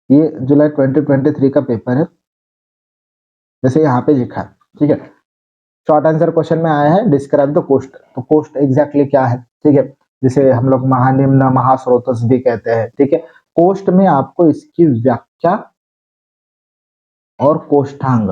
ये जुलाई 2023 का पेपर है, जैसे यहाँ पे लिखा है, ठीक है। शॉर्ट आंसर क्वेश्चन में आया है डिस्क्राइब द कोस्ट, तो कोस्ट एग्जैक्टली क्या है, ठीक है, जिसे हम लोग महानिम्न महास्रोतस भी कहते हैं, ठीक है। कोस्ट में आपको इसकी व्याख्या और कोष्ठांग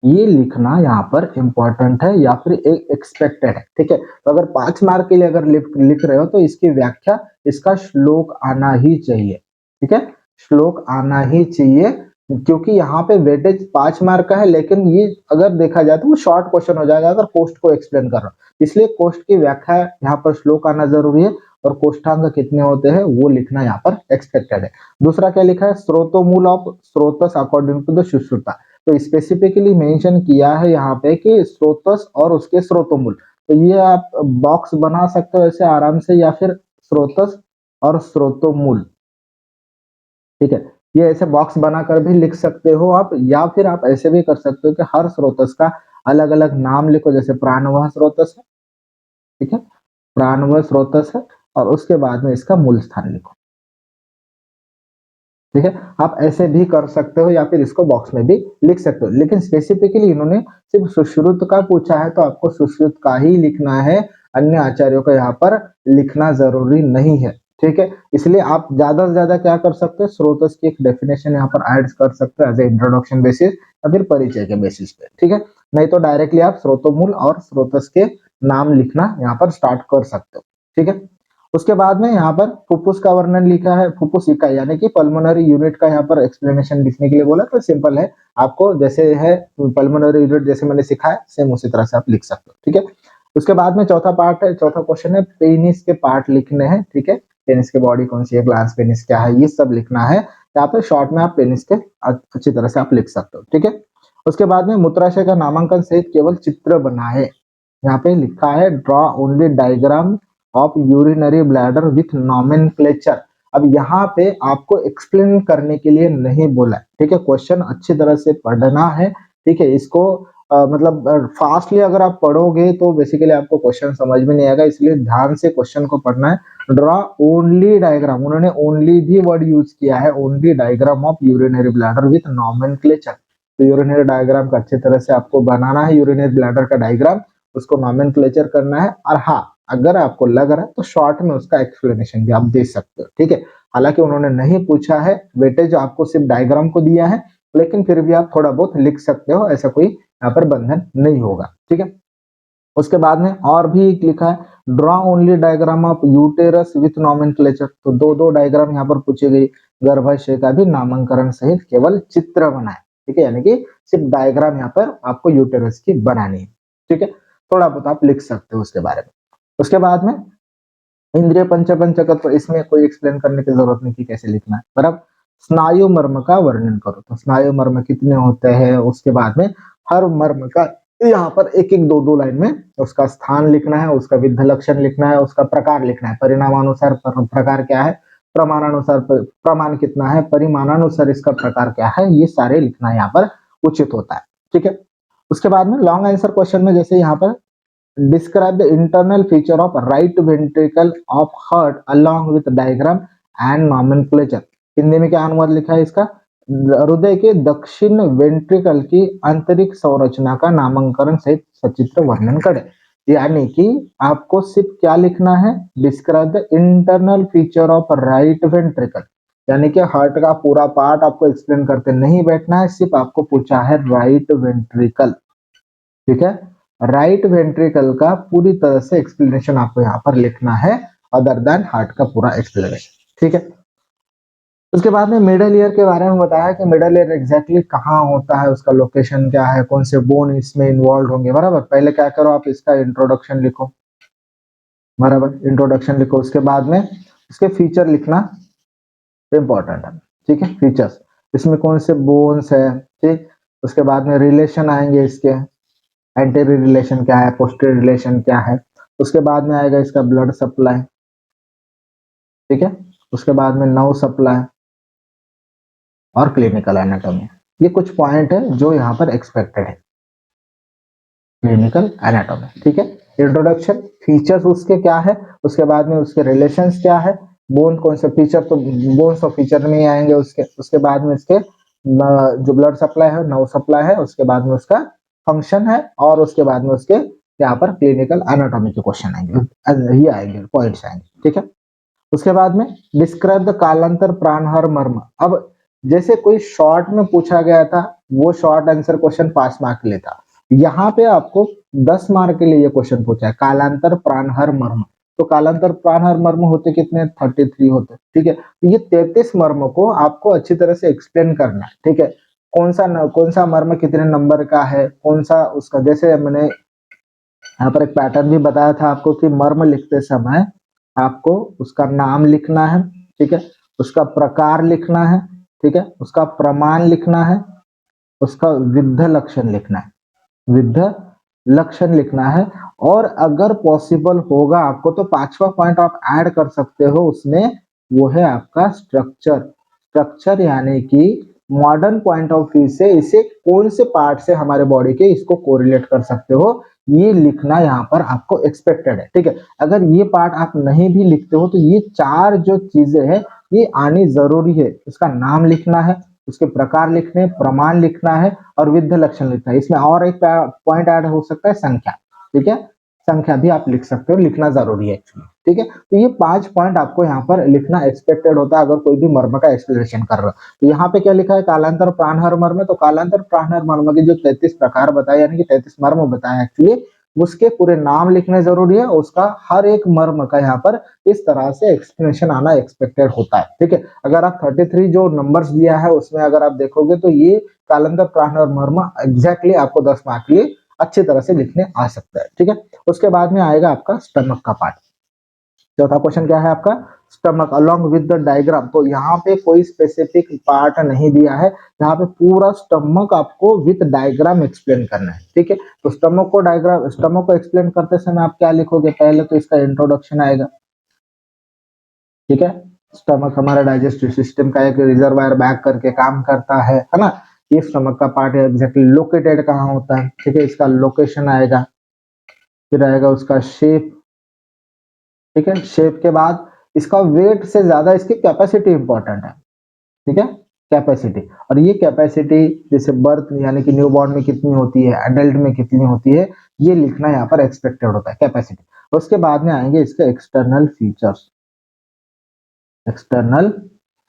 ये लिखना यहाँ पर इंपॉर्टेंट है या फिर एक एक्सपेक्टेड है, ठीक है। तो अगर 5 मार्क के लिए अगर लिख रहे हो तो इसकी व्याख्या, इसका श्लोक आना ही चाहिए, ठीक है, श्लोक आना ही चाहिए, क्योंकि यहाँ पे वेटेज 5 मार्क का है, लेकिन ये अगर देखा जाए तो वो शॉर्ट क्वेश्चन हो जाएगा अगर कोस्ट को एक्सप्लेन कर रहा हूँ, इसलिए कोस्ट की व्याख्या यहाँ पर श्लोक आना जरूरी है और कोष्ठांग कितने होते हैं वो लिखना यहाँ पर एक्सपेक्टेड है। दूसरा क्या लिखा है, srotomool of srotas according to the Sushruta, तो स्पेसिफिकली मेंशन किया है यहाँ पे कि स्रोतस और उसके स्रोतोमूल, तो ये आप बॉक्स बना सकते हो ऐसे आराम से, या फिर स्रोतस और स्रोतोमूल, ठीक है, ये ऐसे बॉक्स बनाकर भी लिख सकते हो आप, या फिर आप ऐसे भी कर सकते हो कि हर स्रोतस का अलग अलग नाम लिखो, जैसे प्राणवह स्रोतस है, ठीक है, प्राणवह स्रोतस है, और उसके बाद में इसका मूल स्थान लिखो, ठीक है। आप ऐसे भी कर सकते हो या फिर इसको बॉक्स में भी लिख सकते हो, लेकिन स्पेसिफिकली इन्होंने सिर्फ सुश्रुत का पूछा है तो आपको सुश्रुत का ही लिखना है, अन्य आचार्यों का यहाँ पर लिखना जरूरी नहीं है, ठीक है। इसलिए आप ज्यादा से ज्यादा क्या कर सकते हो, स्रोतस की एक डेफिनेशन यहाँ पर ऐड कर सकते हो एज ए इंट्रोडक्शन बेसिस या फिर परिचय के बेसिस पे, ठीक है। नहीं तो डायरेक्टली आप स्रोतोमूल और स्रोतस के नाम लिखना यहाँ पर स्टार्ट कर सकते हो, ठीक है। उसके बाद में यहाँ पर फुफ्फुस का वर्णन लिखा है, फुफ्फुस इकाई यानी कि पल्मोनरी यूनिट का यहाँ पर एक्सप्लेनेशन लिखने के लिए बोला, तो सिंपल है, आपको जैसे है पल्मोनरी यूनिट जैसे मैंने सिखाया सेम उसी तरह से आप लिख सकते हो, ठीक है। उसके बाद में चौथा पार्ट है, चौथा क्वेश्चन है पेनिस के पार्ट लिखने हैं, ठीक है, पेनिस के बॉडी कौन सी है, ग्लास पेनिस क्या है, ये सब लिखना है, यहाँ पे शॉर्ट में आप पेनिस के अच्छी तरह से आप लिख सकते हो, ठीक है। उसके बाद में मूत्राशय का नामांकन सहित केवल चित्र बनाए, यहाँ पे लिखा है draw only diagram of urinary bladder with nomenclature, अब यहाँ पे आपको एक्सप्लेन करने के लिए नहीं बोला है, ठीक है, क्वेश्चन अच्छी तरह से पढ़ना है, ठीक है, इसको मतलब फास्टली अगर आप पढ़ोगे तो बेसिकली आपको क्वेश्चन समझ में नहीं आएगा, इसलिए ध्यान से क्वेश्चन को पढ़ना है। ड्रॉ ओनली डायग्राम, उन्होंने ओनली भी वर्ड यूज किया है, only diagram of urinary bladder with nomenclature, तो यूरिनरी डायग्राम का अच्छी तरह से आपको बनाना है, यूरिनरी ब्लैडर का डायग्राम, उसको नॉमेनक्लेचर करना है, और हाँ अगर आपको लग रहा है तो शॉर्ट में उसका एक्सप्लेनेशन भी आप दे सकते हो, ठीक है। हालांकि उन्होंने नहीं पूछा है, वेटेज आपको सिर्फ डायग्राम को दिया है, लेकिन फिर भी आप थोड़ा बहुत लिख सकते हो, ऐसा कोई यहाँ पर बंधन नहीं होगा, ठीक है। उसके बाद में और भी एक लिखा है draw only diagram of uterus with nomenclature, तो दो दो डायग्राम यहाँ पर पूछी गई, गर्भाशय का भी नामांकन सहित केवल चित्र बनाए, ठीक है, यानी कि सिर्फ डायग्राम यहाँ पर आपको यूटेरस की बनानी है, ठीक है, थोड़ा बहुत आप लिख सकते हो उसके बारे में। उसके बाद में इंद्रिय पंचकत्व, इसमें कोई एक्सप्लेन करने की जरूरत नहीं कि कैसे लिखना है, बराबर। स्नायु मर्म का वर्णन करो, तो स्नायु मर्म कितने होते हैं, उसके बाद में हर मर्म का यहाँ पर एक एक दो दो लाइन में उसका स्थान लिखना है, उसका विद्ध लक्षण लिखना है, उसका प्रकार लिखना है, परिणामानुसार प्रकार क्या है, प्रमाणानुसार प्रमाण कितना है, परिमाणानुसार इसका प्रकार क्या है, ये सारे लिखना यहाँ पर उचित होता है, ठीक है। उसके बाद में लॉन्ग आंसर क्वेश्चन में जैसे यहाँ पर describe the internal feature of right ventricle of heart along with diagram and nomenclature, Hindi में क्या अनुवाद लिखा है इसका, हृदय के दक्षिण वेंट्रिकल की आंतरिक संरचना का नामांकन सहित सचित्र वर्णन करें, यानी कि आपको सिर्फ क्या लिखना है, describe the internal feature of right ventricle, यानी कि हार्ट का पूरा पार्ट आपको एक्सप्लेन करते नहीं बैठना है, सिर्फ आपको पूछा है राइट वेंट्रिकल, ठीक है, राइट वेंट्रिकल का पूरी तरह से एक्सप्लेनेशन आपको यहाँ पर लिखना है, अदर देन हार्ट का पूरा एक्सप्लेनेशन, ठीक है। उसके बाद में मिडल ईयर के बारे में बताया कि मिडल ईयर एग्जैक्टली कहाँ होता है, उसका लोकेशन क्या है, कौन से बोन इसमें इन्वॉल्व होंगे, बराबर। पहले क्या करो आप इसका इंट्रोडक्शन लिखो, बराबर, इंट्रोडक्शन लिखो, उसके बाद में इसके फीचर लिखना इंपॉर्टेंट है, ठीक है, फीचर्स, इसमें कौन से बोन्स है, ठीक। उसके बाद में रिलेशन आएंगे इसके, एंटेरियर रिलेशन क्या है, पोस्टीरियर रिलेशन क्या है, उसके बाद में आएगा इसका ब्लड सप्लाई, ठीक है, उसके बाद में नर्व सप्लाई और क्लिनिकल एनाटॉमी, ये कुछ पॉइंट है जो यहाँ पर एक्सपेक्टेड है, क्लिनिकल एनाटॉमी, ठीक है। इंट्रोडक्शन, फीचर्स उसके क्या है, उसके बाद में उसके रिलेशंस क्या है, बोन कौन सा फीचर, तो बोन्स और फीचर में ही आएंगे। उसके बाद में इसके जो ब्लड सप्लाई है, नर्व सप्लाई है, उसके बाद में उसका फंक्शन है, और उसके बाद में उसके यहाँ पर क्लिनिकल एनाटॉमी के क्वेश्चन आएंगे, ये आएंगे, पॉइंट्स आएंगे, ठीक है। उसके बाद में डिस्क्राइब द कालांतर प्राणहर मर्म। अब जैसे कोई शॉर्ट में पूछा गया था, वो शॉर्ट आंसर क्वेश्चन 5 मार्क के लिए था, यहाँ पे आपको 10 मार्क के लिए ये क्वेश्चन पूछा है, कालांतर प्राणहर मर्म। तो कालांतर प्राणहर मर्म होते कितने, 33 होते, ठीक है। तो ये 33 मर्म को आपको अच्छी तरह से एक्सप्लेन करना है, ठीक है। कौन सा मर्म कितने नंबर का है, कौन सा उसका, जैसे मैंने यहाँ पर एक पैटर्न भी बताया था आपको कि मर्म लिखते समय आपको उसका नाम लिखना है, ठीक है, उसका प्रकार लिखना है, ठीक है, उसका प्रमाण लिखना है, उसका विद्ध लक्षण लिखना है, विद्ध लक्षण लिखना है। और अगर पॉसिबल होगा आपको तो 5वां पॉइंट आप ऐड कर सकते हो उसमें, वो है आपका स्ट्रक्चर। स्ट्रक्चर यानी कि मॉडर्न पॉइंट ऑफ व्यू से इसे कौन से पार्ट से हमारे बॉडी के इसको कोरिलेट कर सकते हो, ये लिखना यहाँ पर आपको एक्सपेक्टेड है, ठीक है। अगर ये पार्ट आप नहीं भी लिखते हो तो ये 4 जो चीजें हैं ये आनी जरूरी है। उसका नाम लिखना है, उसके प्रकार लिखने, प्रमाण लिखना है, और विद्ध लक्षण लिखना है। इसमें और एक पॉइंट ऐड हो सकता है, संख्या, ठीक है, संख्या भी आप लिख सकते हो, लिखना जरूरी है एक्चुअली, ठीक है। तो ये 5 पॉइंट आपको यहाँ पर लिखना एक्सपेक्टेड होता है अगर कोई भी मर्म का एक्सप्लेनेशन कर रहा है। तो यहाँ पे क्या लिखा है, कालांतर प्राणहर मर्म। तो कालांतर प्राणहर मर्म के जो 33 प्रकार बताए, यानी कि 33 मर्म बताए एक्चुअली, उसके पूरे नाम लिखने जरूरी है, उसका हर एक मर्म का यहाँ पर इस तरह से एक्सप्लेनेशन आना एक्सपेक्टेड होता है, ठीक है। अगर आप 33 जो नंबर्स दिया है उसमें अगर आप देखोगे तो ये कालांतर प्राणहर मर्म एग्जैक्टली आपको 10 मार्क के लिए अच्छी तरह से लिखने आ सकता है, ठीक है। उसके बाद में आएगा आपका स्टमक का पार्ट। चौथा क्वेश्चन क्या है आपका, stomach along with the diagram. तो यहाँ पे कोई स्पेसिफिक पार्ट नहीं दिया है, यहाँ पे पूरा स्टमक आपको विद डायग्राम एक्सप्लेन करना है, ठीक है। तो स्टमक को एक्सप्लेन करते समय आप क्या लिखोगे, पहले तो इसका इंट्रोडक्शन आएगा, ठीक है। स्टमक हमारा डाइजेस्टिव सिस्टम का एक रिजर्वायर बैग करके काम करता है ना। ये स्टमक का पार्ट है, एग्जैक्टली लोकेटेड कहाँ होता है, ठीक है, इसका लोकेशन आएगा। फिर आएगा उसका शेप, ठीक है। शेप के बाद इसका वेट से ज्यादा इसकी कैपेसिटी इंपॉर्टेंट है, ठीक है, कैपेसिटी। और ये कैपेसिटी जैसे बर्थ यानी कि न्यूबॉर्न में कितनी होती है, एडल्ट में कितनी होती है, ये लिखना यहाँ पर एक्सपेक्टेड होता है, कैपेसिटी। उसके बाद में आएंगे इसके external features. External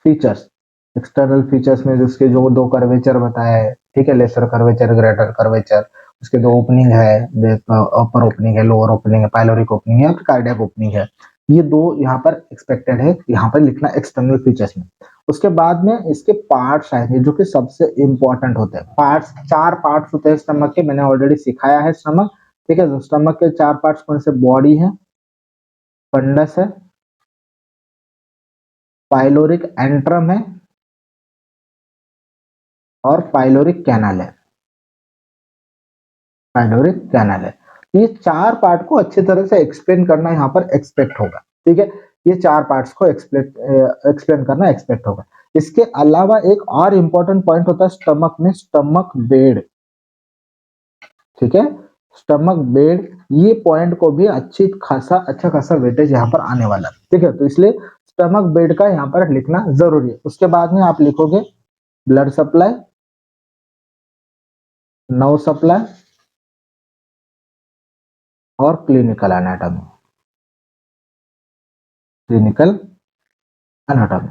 features, external features में उसके जो 2 कर्वेचर बताया है, ठीक है, लेसर कर्वेचर, ग्रेटर कर्वेचर, उसके 2 ओपनिंग है, अपर ओपनिंग है, लोअर ओपनिंग है, पाइलोरिक ओपनिंग है, कार्डियक ओपनिंग है। ये 2 यहाँ पर एक्सपेक्टेड है, यहाँ पर लिखना एक्सटर्नल फीचर्स में। उसके बाद में इसके पार्ट्स आएंगे जो कि सबसे इंपॉर्टेंट होते हैं। पार्ट्स 4 पार्ट्स होते हैं स्टमक के, मैंने ऑलरेडी सिखाया है स्टमक, ठीक है। स्टमक के 4 पार्ट्स कौन से, बॉडी है, फंडस है, पाइलोरिक एंट्रम है, और पाइलोरिक कैनाल है, पाइलोरिक कैनाल है। ये 4 पार्ट को अच्छी तरह से एक्सप्लेन करना यहाँ पर एक्सपेक्ट होगा, ठीक है। ये 4 पार्ट्स को एक्सप्लेन करना एक्सपेक्ट होगा। इसके अलावा एक और इंपॉर्टेंट पॉइंट होता है स्टमक में, स्टमक बेड, ठीक है, स्टमक बेड। ये पॉइंट को भी अच्छा खासा वेटेज यहाँ पर आने वाला है, ठीक है। तो इसलिए स्टमक बेड का यहाँ पर लिखना जरूरी है। उसके बाद में आप लिखोगे ब्लड सप्लाई, नर्व सप्लाई, और क्लिनिकल एनाटॉमी, क्लिनिकल एनाटॉमी,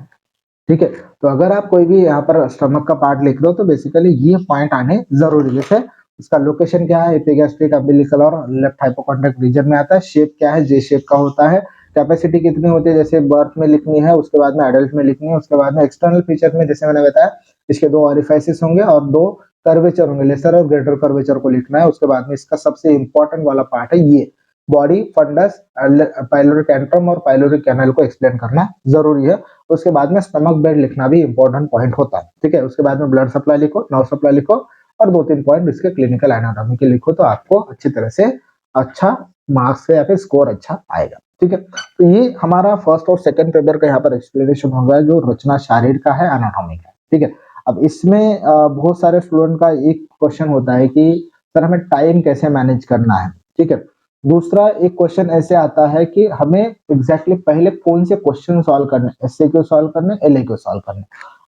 ठीक है। तो अगर आप कोई भी यहाँ पर स्टमक का पार्ट लिख रहे हो तो बेसिकली ये पॉइंट आने जरूरी है। जैसे उसका लोकेशन क्या है, एपिगैस्ट्रिक, अम्बिलिकल और लेफ्ट हाइपोकॉन्ड्रिक रीजन में आता है। शेप क्या है, जे शेप का होता है। कैपेसिटी कितनी होती है, जैसे बर्थ में लिखनी है, उसके बाद में एडल्ट में लिखनी है। उसके बाद में एक्सटर्नल फीचर में जैसे मैंने बताया इसके 2 ऑरिफाइसिस होंगे और 2 कर्वेचर होंगे, लेसर और ग्रेटर कर्वेचर को लिखना है। उसके बाद में इसका सबसे इंपॉर्टेंट वाला पार्ट है ये बॉडी, फंडस, पाइलोरिक एंट्रम और पाइलोरिक कैनाल को एक्सप्लेन करना जरूरी है। उसके बाद में स्टमक बेड लिखना भी इंपॉर्टेंट पॉइंट होता है, ठीक है। उसके बाद में ब्लड सप्लाई लिखो, नर्व सप्लाई लिखो, और 2-3 पॉइंट इसके क्लिनिकल एनाटॉमी के लिखो, तो आपको अच्छी तरह से अच्छा मार्क्स या फिर स्कोर अच्छा आएगा, ठीक है। तो ये हमारा फर्स्ट और सेकंड पेपर का यहाँ पर एक्सप्लेनेशन होगा जो रचना शारीर का है, एनाटॉमी का, ठीक है। अब इसमें बहुत सारे स्टूडेंट का एक क्वेश्चन होता है कि सर हमें टाइम कैसे मैनेज करना है, ठीक है। दूसरा एक क्वेश्चन ऐसे आता है कि हमें एग्जैक्टली पहले कौन से क्वेश्चन सॉल्व करने, एसए क्यू सॉल्व करने, एलए क्यू सॉल्व करने।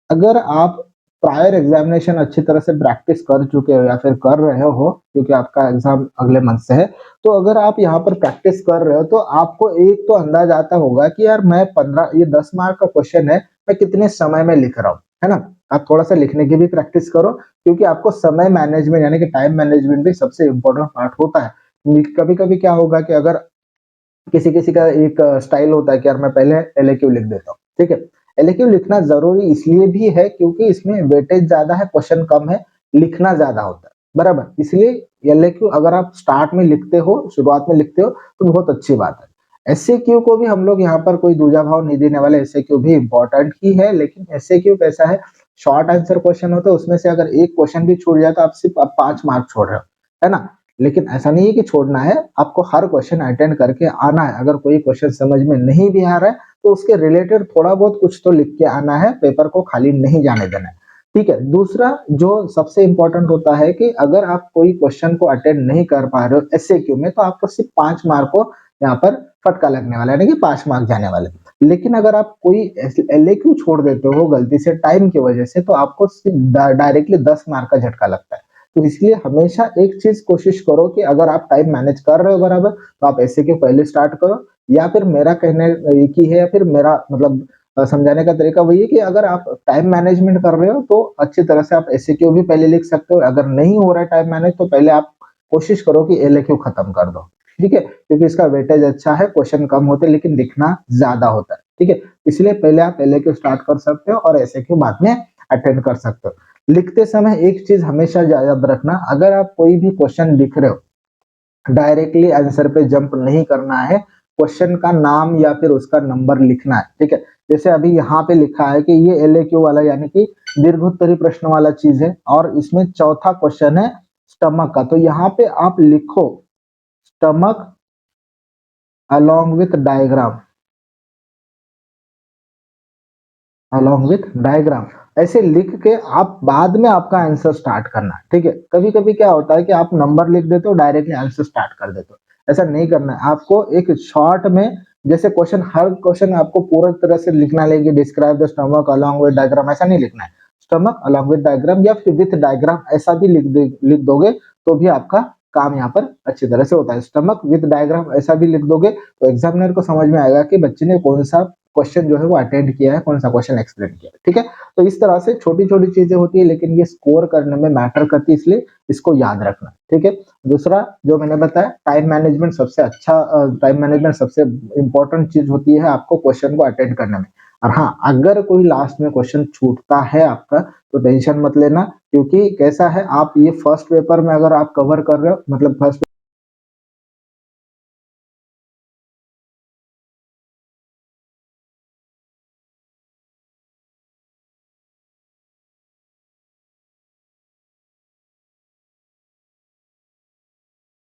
अगर आप प्रायर एग्जामिनेशन अच्छी तरह से प्रैक्टिस कर चुके हो या फिर कर रहे हो, क्योंकि आपका एग्जाम अगले मंथ से है, तो अगर आप यहाँ पर प्रैक्टिस कर रहे हो तो आपको एक तो अंदाज आता होगा कि यार मैं 15 ये 10 मार्क का क्वेश्चन है, मैं कितने समय में लिख रहा हूँ, है ना। आप थोड़ा सा लिखने की भी प्रैक्टिस करो, क्योंकि आपको समय मैनेजमेंट यानी कि टाइम मैनेजमेंट भी सबसे इंपॉर्टेंट पार्ट होता है। कभी कभी क्या होगा कि अगर किसी किसी का एक स्टाइल होता है कि यार मैं पहले एलएक्यू लिख देता हूँ, ठीक है। एलएक्यू लिखना जरूरी इसलिए भी है क्योंकि इसमें वेटेज ज्यादा है, क्वेश्चन कम है, लिखना ज्यादा होता है, बराबर। इसलिए एलएक्यू अगर आप स्टार्ट में लिखते हो, शुरुआत में लिखते हो, तो बहुत अच्छी बात है। एसएक्यू को भी हम लोग यहाँ पर कोई दूजा भाव नहीं देने वाले, एसएक्यू भी इंपॉर्टेंट ही है, लेकिन एसएक्यू कैसा है, शॉर्ट आंसर क्वेश्चन होता है, उसमें से अगर एक क्वेश्चन भी छूट जाए तो आप सिर्फ 5 मार्क छोड़ रहे हो, है ना। लेकिन ऐसा नहीं है कि छोड़ना है, आपको हर क्वेश्चन अटेंड करके आना है। अगर कोई क्वेश्चन समझ में नहीं भी आ रहा है तो उसके रिलेटेड थोड़ा बहुत कुछ तो लिख के आना है, पेपर को खाली नहीं जाने देना है, ठीक है। दूसरा जो सबसे इंपॉर्टेंट होता है कि अगर आप कोई क्वेश्चन को अटेंड नहीं कर पा रहे हो एसएक्यू में, तो आपको सिर्फ 5 मार्क को यहाँ पर फटका लगने वाला है, यानी कि 5 मार्क जाने वाले। लेकिन अगर आप कोई एलएक्यू छोड़ देते हो गलती से टाइम की वजह से, तो आपको डायरेक्टली 10 मार्क का झटका लगता है। तो इसलिए हमेशा एक चीज कोशिश करो कि अगर आप टाइम मैनेज कर रहे हो बराबर, तो आप ऐसे क्यों पहले स्टार्ट करो, या फिर मेरा कहने एक ही है, या फिर मेरा मतलब समझाने का तरीका वही है कि अगर आप टाइम मैनेजमेंट कर रहे हो तो अच्छी तरह से आप ऐसे क्यों भी पहले लिख सकते हो। अगर नहीं हो रहा है टाइम मैनेज, तो पहले आप कोशिश करो कि एल क्यू खत्म कर दो, ठीक है, क्योंकि इसका वेटेज अच्छा है, क्वेश्चन कम होते लेकिन लिखना ज्यादा होता है, ठीक है। इसलिए पहले आप एल क्यू स्टार्ट कर सकते हो और ऐसे क्यू बाद में अटेंड कर सकते हो। लिखते समय एक चीज हमेशा याद रखना, अगर आप कोई भी क्वेश्चन लिख रहे हो, डायरेक्टली आंसर पे जंप नहीं करना है, क्वेश्चन का नाम या फिर उसका नंबर लिखना है, ठीक है। जैसे अभी यहाँ पे लिखा है कि ये एलएक्यू वाला यानी कि दीर्घोत्तरी प्रश्न वाला चीज है, और इसमें चौथा क्वेश्चन है स्टमक का, तो यहाँ पे आप लिखो stomach along with diagram, along with diagram, ऐसे लिख के आप बाद में आपका आंसर स्टार्ट करना है, ठीक है। कभी कभी क्या होता है कि आप नंबर लिख देते हो, डायरेक्टली आंसर स्टार्ट कर देते हो, ऐसा नहीं करना है। आपको एक शॉर्ट में, जैसे क्वेश्चन, हर क्वेश्चन आपको पूरी तरह से लिखना लेंगे, describe the stomach along with diagram, ऐसा नहीं लिखना है। स्टमक अलोंग विद डायग्राम या फिर विथ डायग्राम ऐसा भी लिख दोगे तो भी आपका काम यहाँ पर अच्छी तरह से होता है। स्टमक विद डायग्राम ऐसा भी लिख दोगे तो एग्जामिनर को समझ में आएगा कि बच्चे ने कौन सा क्वेश्चन जो है वो अटेंड किया है, कौन सा क्वेश्चन एक्सप्लेन किया है, ठीक है। तो इस तरह से छोटी छोटी चीजें होती है, लेकिन ये स्कोर करने में मैटर करती है, इसलिए इसको याद रखना, ठीक है। दूसरा जो मैंने बताया, टाइम मैनेजमेंट सबसे अच्छा, टाइम मैनेजमेंट सबसे इंपॉर्टेंट चीज होती है आपको क्वेश्चन को अटेंड करने में। और हाँ, अगर कोई लास्ट में क्वेश्चन छूटता है आपका, तो टेंशन मत लेना, क्योंकि कैसा है, आप ये फर्स्ट पेपर में अगर आप कवर कर रहे हो, मतलब फर्स्ट